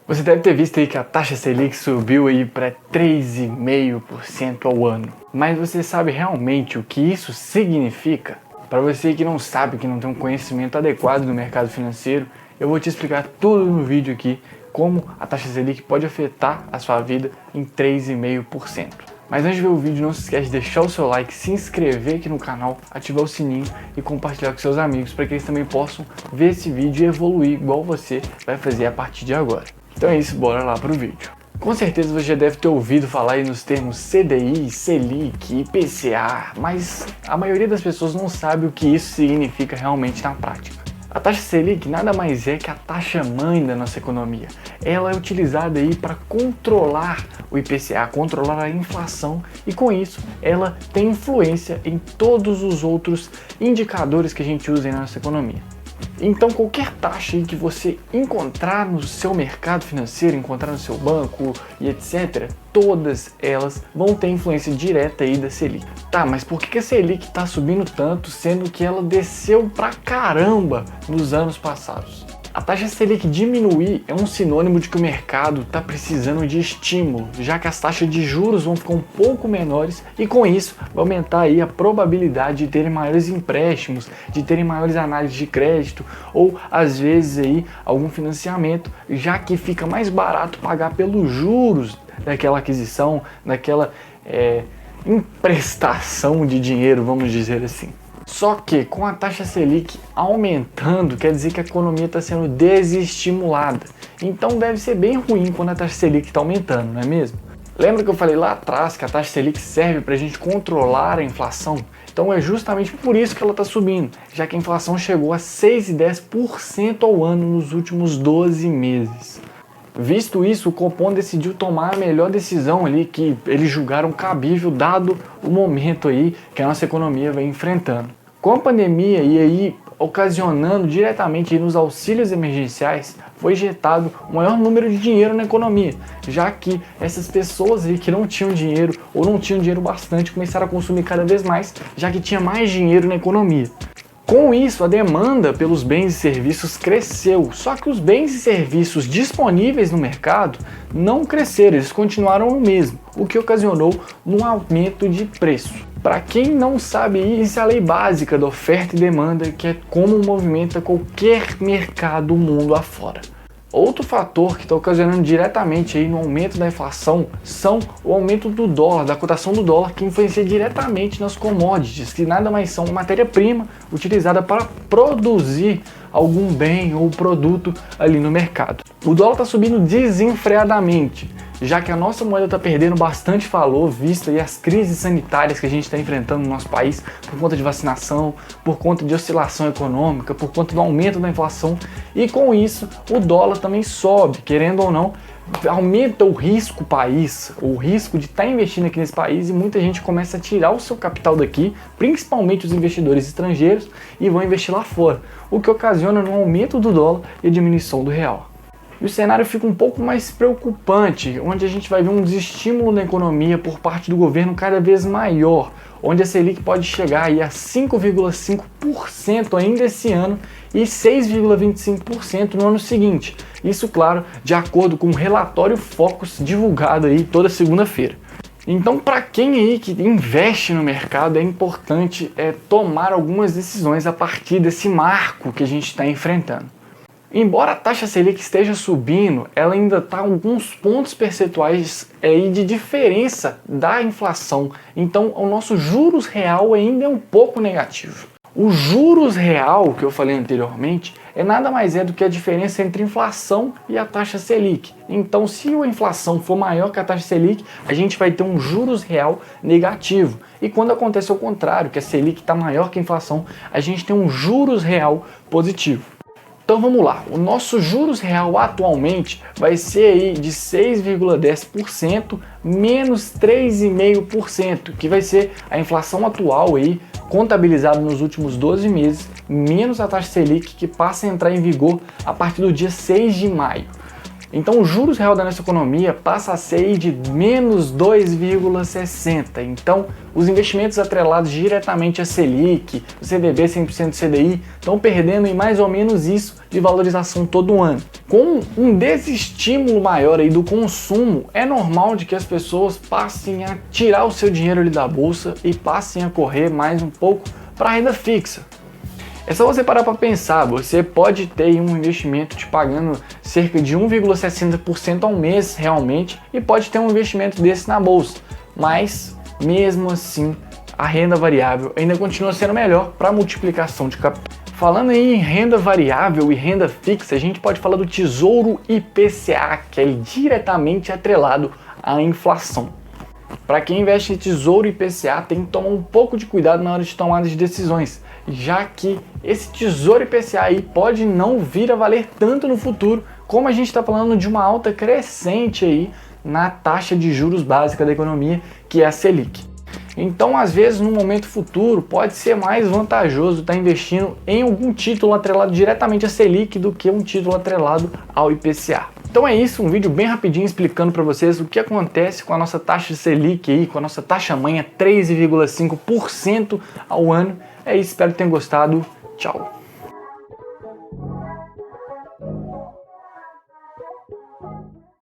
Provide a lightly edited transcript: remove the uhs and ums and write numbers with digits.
Você deve ter visto aí que a taxa Selic subiu aí para 3,5% ao ano. Mas você sabe realmente o que isso significa? Para você que não sabe, que não tem um conhecimento adequado do mercado financeiro, eu vou te explicar tudo no vídeo aqui, como a taxa Selic pode afetar a sua vida em 3,5%. Mas antes de ver o vídeo, não se esquece de deixar o seu like, se inscrever aqui no canal, ativar o sininho e compartilhar com seus amigos para que eles também possam ver esse vídeo e evoluir igual você vai fazer a partir de agora. Então é isso, bora lá pro vídeo. Com certeza você já deve ter ouvido falar aí nos termos CDI, Selic, IPCA, mas a maioria das pessoas não sabe o que isso significa realmente na prática. A taxa Selic nada mais é que a taxa mãe da nossa economia. Ela é utilizada aí para controlar o IPCA, controlar a inflação, e com isso ela tem influência em todos os outros indicadores que a gente usa aí na nossa economia. Então qualquer taxa aí que você encontrar no seu mercado financeiro, encontrar no seu banco e etc, todas elas vão ter influência direta aí da Selic. Tá, mas por que a Selic está subindo tanto, sendo que ela desceu pra caramba nos anos passados? A taxa Selic diminuir é um sinônimo de que o mercado está precisando de estímulo, já que as taxas de juros vão ficar um pouco menores e com isso vai aumentar aí a probabilidade de terem maiores empréstimos, de terem maiores análises de crédito ou às vezes aí algum financiamento, já que fica mais barato pagar pelos juros daquela aquisição, daquela emprestação de dinheiro, vamos dizer assim. Só que com a taxa Selic aumentando, quer dizer que a economia está sendo desestimulada. Então deve ser bem ruim quando a taxa Selic está aumentando, não é mesmo? Lembra que eu falei lá atrás que a taxa Selic serve para a gente controlar a inflação? Então é justamente por isso que ela está subindo, já que a inflação chegou a 6,10% ao ano nos últimos 12 meses. Visto isso, o Copom decidiu tomar a melhor decisão ali que eles julgaram cabível dado o momento aí que a nossa economia vem enfrentando. Com a pandemia e aí ocasionando diretamente aí nos auxílios emergenciais, foi injetado o maior número de dinheiro na economia, já que essas pessoas aí que não tinham dinheiro ou não tinham dinheiro bastante começaram a consumir cada vez mais, já que tinha mais dinheiro na economia. Com isso, a demanda pelos bens e serviços cresceu, só que os bens e serviços disponíveis no mercado não cresceram, eles continuaram no mesmo, o que ocasionou um aumento de preço. Para quem não sabe, isso é a lei básica da oferta e demanda, que é como movimenta qualquer mercado mundo afora. Outro fator que está ocasionando diretamente aí no aumento da inflação são o aumento do dólar, da cotação do dólar, que influencia diretamente nas commodities, que nada mais são matéria-prima utilizada para produzir algum bem ou produto ali no mercado. O dólar está subindo desenfreadamente, já que a nossa moeda está perdendo bastante valor, vista aí as crises sanitárias que a gente está enfrentando no nosso país por conta de vacinação, por conta de oscilação econômica, por conta do aumento da inflação, e com isso o dólar também sobe, querendo ou não, aumenta o risco país, o risco de estar investindo aqui nesse país, e muita gente começa a tirar o seu capital daqui, principalmente os investidores estrangeiros, e vão investir lá fora, o que ocasiona um aumento do dólar e a diminuição do real. E o cenário fica um pouco mais preocupante, onde a gente vai ver um desestímulo na economia por parte do governo cada vez maior, onde a Selic pode chegar aí a 5,5% ainda esse ano e 6,25% no ano seguinte. Isso, claro, de acordo com o relatório Focus divulgado aí toda segunda-feira. Então, para quem aí que investe no mercado, é importante tomar algumas decisões a partir desse marco que a gente está enfrentando. Embora a taxa Selic esteja subindo, ela ainda está alguns pontos percentuais aí de diferença da inflação. Então, o nosso juros real ainda é um pouco negativo. O juros real, que eu falei anteriormente, nada mais do que a diferença entre a inflação e a taxa Selic. Então, se a inflação for maior que a taxa Selic, a gente vai ter um juros real negativo. E quando acontece o contrário, que a Selic está maior que a inflação, a gente tem um juros real positivo. Então vamos lá, o nosso juros real atualmente vai ser aí de 6,10% menos 3,5%, que vai ser a inflação atual aí, contabilizada nos últimos 12 meses, menos a taxa Selic, que passa a entrar em vigor a partir do dia 6 de maio. Então o juros real da nossa economia passa a ser de menos 2,60. Então os investimentos atrelados diretamente à Selic, o CDB 100% CDI, estão perdendo em mais ou menos isso de valorização todo ano. Com um desestímulo maior aí do consumo, é normal de que as pessoas passem a tirar o seu dinheiro ali da bolsa e passem a correr mais um pouco para a renda fixa. É só você parar para pensar, você pode ter um investimento te pagando cerca de 1,60% ao mês realmente e pode ter um investimento desse na bolsa, mas mesmo assim a renda variável ainda continua sendo melhor para multiplicação de capital. Falando em renda variável e renda fixa, a gente pode falar do Tesouro IPCA, que é diretamente atrelado à inflação. Para quem investe em Tesouro IPCA, tem que tomar um pouco de cuidado na hora de tomada de decisões, já que esse Tesouro IPCA aí pode não vir a valer tanto no futuro, como a gente está falando de uma alta crescente aí na taxa de juros básica da economia, que é a Selic. Então, às vezes, no momento futuro, pode ser mais vantajoso estar investindo em algum título atrelado diretamente à Selic do que um título atrelado ao IPCA. Então é isso, um vídeo bem rapidinho explicando para vocês o que acontece com a nossa taxa Selic aí, com a nossa taxa mãe 3,5% ao ano. É isso, espero que tenham gostado. Tchau!